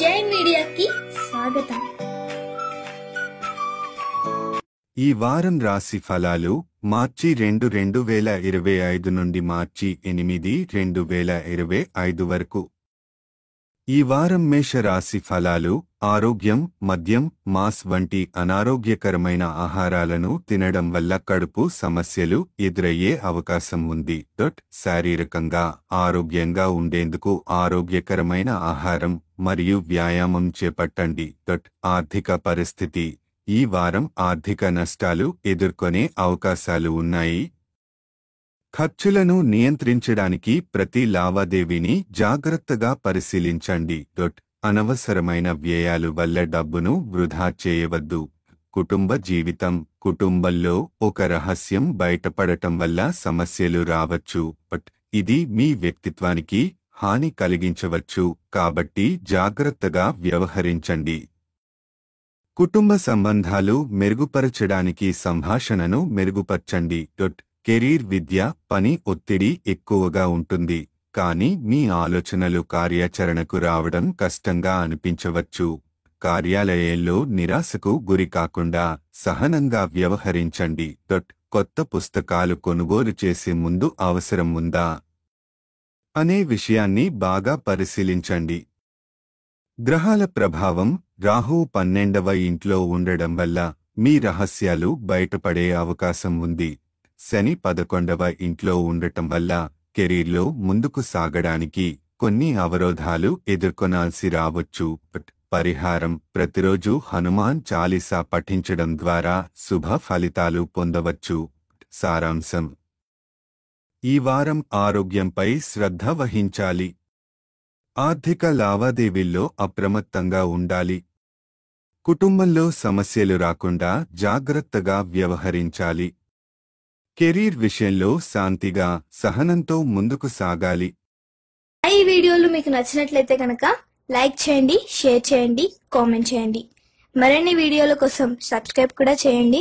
జై మీడియాకి స్వాగతం. ఈ వారం రాశి ఫలాలు మార్చి 2, 2025 నుండి మార్చి 8, 2025 వరకు. ఈ వారం మేష రాశి ఫలాలు ఆరోగ్యం, మద్యం, మాస్ వంటి అనారోగ్యకరమైన ఆహారాలను తినడం వల్ల కడుపు సమస్యలు ఎదురయ్యే అవకాశం ఉంది. శారీరకంగా ఆరోగ్యంగా ఉండేందుకు ఆరోగ్యకరమైన ఆహారం మరియు వ్యాయామం చేపట్టండి. ఆర్థిక పరిస్థితి ఈ వారం ఆర్థిక నష్టాలు ఎదుర్కొనే అవకాశాలు ఉన్నాయి. ఖర్చులను నియంత్రించడానికి ప్రతి లావాదేవీని జాగ్రత్తగా పరిశీలించండి. అనవసరమైన వ్యయాలు వల్ల డబ్బును వృధా చేయవద్దు. కుటుంబ జీవితం కుటుంబంలో ఒక రహస్యం బయటపడటం వల్ల సమస్యలు రావచ్చు. ఇది మీ వ్యక్తిత్వానికి హాని కలిగించవచ్చు, కాబట్టి జాగ్రత్తగా వ్యవహరించండి. కుటుంబ సంబంధాలు మెరుగుపరచడానికి సంభాషణను మెరుగుపరచండి. కెరీర్ విద్య పని ఒత్తిడి ఎక్కువగా ఉంటుంది, కానీ మీ ఆలోచనలు కార్యాచరణకు రావడం కష్టంగా అనిపించవచ్చు. కార్యాలయంలో నిరాశకు గురి కాకుండా సహనంగా వ్యవహరించండి. కొత్త పుస్తకాలు కొనుగోలు చేసే ముందు అవసరం ఉందా అనే విషయాన్ని బాగా పరిశీలించండి. గ్రహాల ప్రభావం రాహువు 12వ ఇంట్లో ఉండడం వల్ల మీ రహస్యాలు బయటపడే అవకాశం ఉంది. శని 11వ ఇంట్లో ఉండటం వల్ల కెరీర్లో ముందుకు సాగడానికి కొన్ని అవరోధాలు ఎదుర్కొనాల్సి రావచ్చు. పరిహారం ప్రతిరోజు హనుమాన్ చాలీసా పఠించడం ద్వారా శుభ ఫలితాలు పొందవచ్చు. సారాంశం: ఈ వారం ఆరోగ్యంపై శ్రద్ధ వహించాలి. ఆర్థిక లావాదేవీల్లో అప్రమత్తంగా ఉండాలి. కుటుంబంలో సమస్యలు రాకుండా జాగ్రత్తగా వ్యవహరించాలి. కెరీర్ విషయంలో శాంతిగా సహనంతో ముందుకు సాగాలి. ఈ వీడియోలు మీకు నచ్చినట్లయితే కనుక లైక్ చేయండి, షేర్ చేయండి, కామెంట్ చేయండి. మరిన్ని వీడియోల కోసం సబ్స్క్రైబ్ కూడా చేయండి.